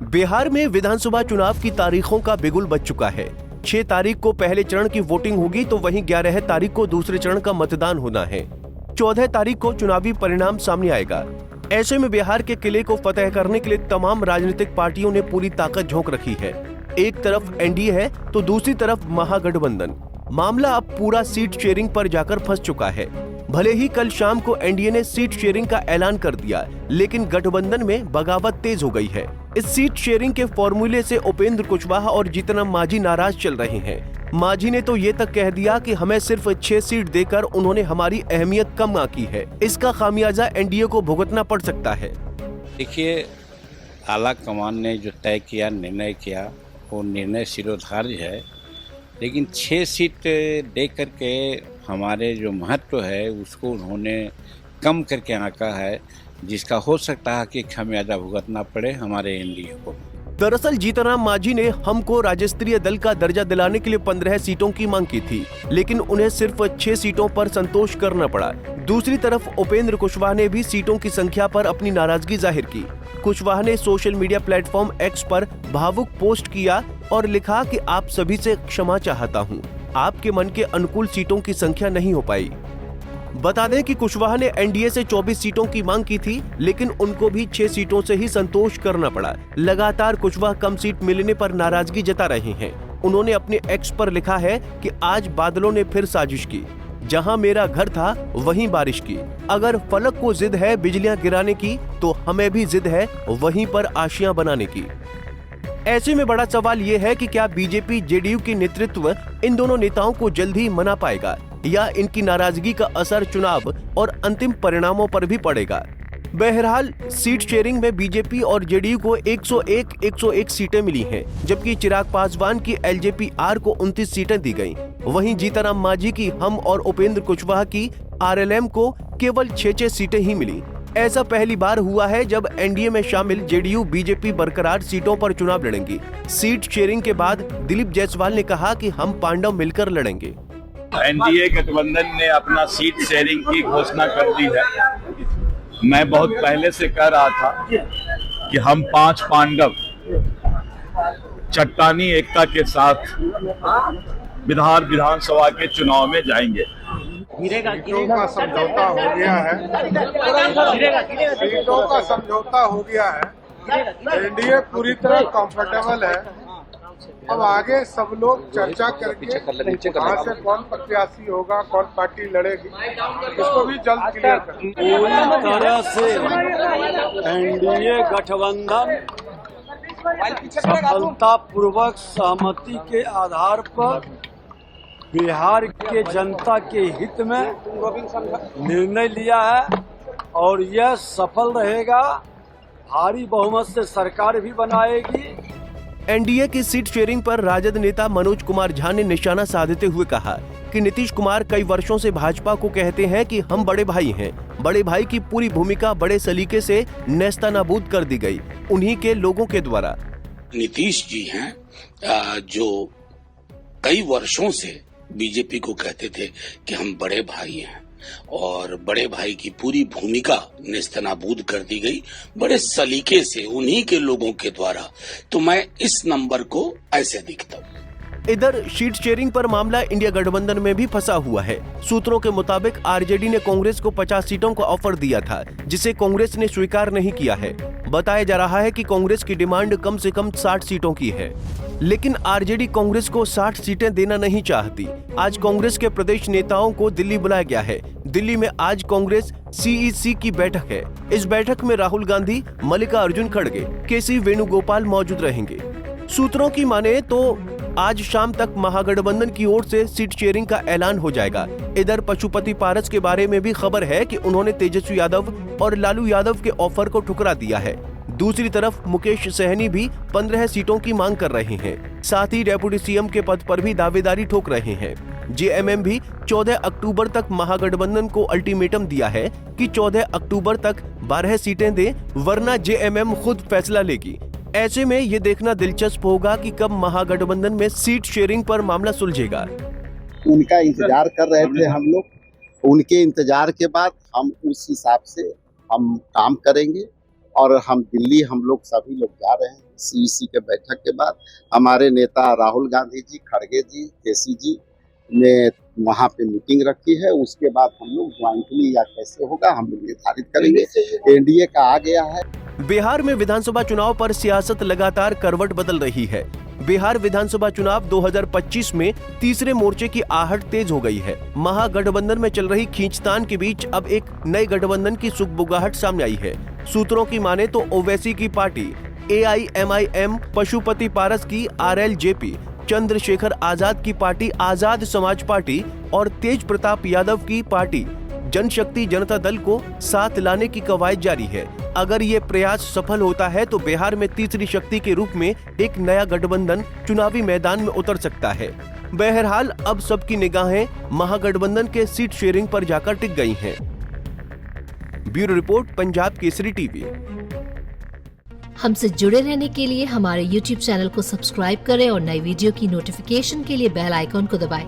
बिहार में विधानसभा चुनाव की तारीखों का बिगुल बज चुका है। 6 तारीख को पहले चरण की वोटिंग होगी तो वहीं 11 तारीख को दूसरे चरण का मतदान होना है। 14 तारीख को चुनावी परिणाम सामने आएगा। ऐसे में बिहार के किले को फतेह करने के लिए तमाम राजनीतिक पार्टियों ने पूरी ताकत झोंक रखी है। एक तरफ एनडीए है तो दूसरी तरफ महागठबंधन। मामला अब पूरा सीट शेयरिंग पर जाकर फंस चुका है। भले ही कल शाम को एनडीए ने सीट शेयरिंग का ऐलान कर दिया, लेकिन गठबंधन में बगावत तेज हो गई है। इस सीट शेयरिंग के फॉर्मूले से उपेंद्र कुशवाहा और जीतन मांझी नाराज चल रहे हैं। मांझी ने तो ये तक कह दिया कि हमें सिर्फ 6 सीट देकर उन्होंने हमारी अहमियत कम आंकी है। इसका खामियाजा एनडीए को भुगतना पड़ सकता है। देखिए, आला कमान ने जो तय किया, निर्णय किया, वो निर्णय शिरोधार्य है, लेकिन 6 सीट दे करके हमारे जो महत्व है उसको उन्होंने कम करके आंका है, जिसका हो सकता है कि खामियाजा भुगतना पड़े हमारे एनडीए को। दरअसल जीतन मांझी ने हमको राज्य स्तरीय दल का दर्जा दिलाने के लिए 15 सीटों की मांग की थी, लेकिन उन्हें सिर्फ 6 सीटों पर संतोष करना पड़ा। दूसरी तरफ उपेंद्र कुशवाहा ने भी सीटों की संख्या पर अपनी नाराजगी जाहिर की। कुशवाहा ने सोशल मीडिया प्लेटफॉर्म एक्स पर भावुक पोस्ट किया और लिखा कि आप सभी से क्षमा चाहता हूं, आपके मन के अनुकूल सीटों की संख्या नहीं हो पाई। बता दें कि कुशवाहा ने एनडीए से 24 सीटों की मांग की थी, लेकिन उनको भी 6 सीटों से ही संतोष करना पड़ा। लगातार कुशवाहा कम सीट मिलने पर नाराजगी जता रहे हैं। उन्होंने अपने एक्स पर लिखा है कि आज बादलों ने फिर साजिश की, जहां मेरा घर था वहीं बारिश की। अगर फलक को जिद है बिजलियां गिराने की, तो हमें भी जिद है वहीं पर आशियां बनाने की। ऐसे में बड़ा सवाल ये है कि क्या बीजेपी जेडीयू की नेतृत्व इन दोनों नेताओं को जल्द ही मना पाएगा, या इनकी नाराजगी का असर चुनाव और अंतिम परिणामों पर भी पड़ेगा। बहरहाल सीट शेयरिंग में बीजेपी और जेडीयू को 101 सीटें मिली हैं, जबकि चिराग पासवान की एलजेपी-आर को 29 सीटें दी गईं। वहीं जीतन मांझी की हम और उपेंद्र कुशवाहा की आरएलएम को केवल 6 सीटें ही मिली। ऐसा पहली बार हुआ है जब एनडीए में शामिल जेडीयू बीजेपी बरकरार सीटों पर चुनाव लड़ेंगी। सीट शेयरिंग के बाद दिलीप जायसवाल ने कहा कि हम पांडव मिलकर लड़ेंगे। एनडीए गठबंधन ने अपना सीट शेयरिंग की घोषणा कर दी है। मैं बहुत पहले से कह रहा था कि हम 5 पांडव चट्टानी एकता के साथ बिहार विधानसभा के चुनाव में जाएंगे। सीटों का समझौता हो गया है। सीटों का समझौता हो गया है। एनडीए पूरी तरह कंफर्टेबल है। अब आगे सब लोग चर्चा करके कहाँ से कौन प्रत्याशी होगा, कौन पार्टी लड़ेगी, इसको भी जल्द क्लियर करेंगे। पूरी तरह से एनडीए गठबंधन सफलतापूर्वक सहमति के आधार पर बिहार के जनता के हित में निर्णय लिया है और यह सफल रहेगा। भारी बहुमत से सरकार भी बनाएगी। एनडीए की सीट शेयरिंग पर राजद नेता मनोज कुमार झा ने निशाना साधते हुए कहा कि नीतीश कुमार कई वर्षों से भाजपा को कहते हैं कि हम बड़े भाई हैं। बड़े भाई की पूरी भूमिका बड़े सलीके से नेस्तनाबूद कर दी गई उन्हीं के लोगों के द्वारा। नीतीश जी हैं जो कई वर्षों से बीजेपी को कहते थे कि हम बड़े भाई हैं, और बड़े भाई की पूरी भूमिका नेस्तनाबूद कर दी गई बड़े सलीके से उन्हीं के लोगों के द्वारा। तो मैं इस नंबर को ऐसे देखता हूँ। इधर सीट शेयरिंग पर मामला इंडिया गठबंधन में भी फंसा हुआ है। सूत्रों के मुताबिक आरजेडी ने कांग्रेस को 50 सीटों का ऑफर दिया था, जिसे कांग्रेस ने स्वीकार नहीं किया है। बताया जा रहा है कि कांग्रेस की डिमांड कम से कम 60 सीटों की है, लेकिन आरजेडी कांग्रेस को 60 सीटें देना नहीं चाहती। आज कांग्रेस के प्रदेश नेताओं को दिल्ली बुलाया गया है। दिल्ली में आज कांग्रेस सीईसी की बैठक है। इस बैठक में राहुल गांधी, मल्लिकार्जुन खड़गे, केसी वेणुगोपाल मौजूद रहेंगे। सूत्रों की माने तो आज शाम तक महागठबंधन की ओर से सीट शेयरिंग का ऐलान हो जाएगा। इधर पशुपति पारस के बारे में भी खबर है कि उन्होंने तेजस्वी यादव और लालू यादव के ऑफर को ठुकरा दिया है। दूसरी तरफ मुकेश सहनी भी 15 सीटों की मांग कर रहे हैं। साथ ही डेप्यूटी सीएम के पद पर भी दावेदारी ठोक रहे हैं। जेएमएम भी 14 अक्टूबर तक महागठबंधन को अल्टीमेटम दिया है कि 14 अक्टूबर तक 12 सीटें दें, वरना जेएमएम खुद फैसला लेगी। ऐसे में ये देखना दिलचस्प होगा कि कब महागठबंधन में सीट शेयरिंग पर मामला सुलझेगा। उनका इंतजार कर रहे थे हम लोग। उनके इंतजार के बाद हम उस हिसाब से हम काम करेंगे और हम दिल्ली हम लोग सभी लोग जा रहे हैं सीईसी के बैठक के बाद। हमारे नेता राहुल गांधी जी, खड़गे जी, केसी जी ने वहाँ पे मीटिंग रखी है। उसके बाद हम लोग ज्वाइंटली या कैसे होगा हम लोग निर्धारित करेंगे। एनडीए का आ गया है। बिहार में विधानसभा चुनाव पर सियासत लगातार करवट बदल रही है। बिहार विधानसभा चुनाव 2025 में तीसरे मोर्चे की आहट तेज हो गई है। महागठबंधन में चल रही खींचतान के बीच अब एक नए गठबंधन की सुगबुगाहट सामने आई है। सूत्रों की माने तो ओवैसी की पार्टी AIMIM, पशुपति पारस की RLJP, चंद्रशेखर आजाद की पार्टी आजाद समाज पार्टी और तेज प्रताप यादव की पार्टी जनशक्ति जनता दल को साथ लाने की कवायद जारी है। अगर ये प्रयास सफल होता है तो बिहार में तीसरी शक्ति के रूप में एक नया गठबंधन चुनावी मैदान में उतर सकता है। बहरहाल अब सबकी निगाहें महागठबंधन के सीट शेयरिंग पर जाकर टिक गई हैं। Bureau report, Punjab Kesari TV. हमसे जुड़े रहने के लिए हमारे YouTube चैनल को सब्सक्राइब करें और नई वीडियो की नोटिफिकेशन के लिए बेल आइकॉन को दबाएं।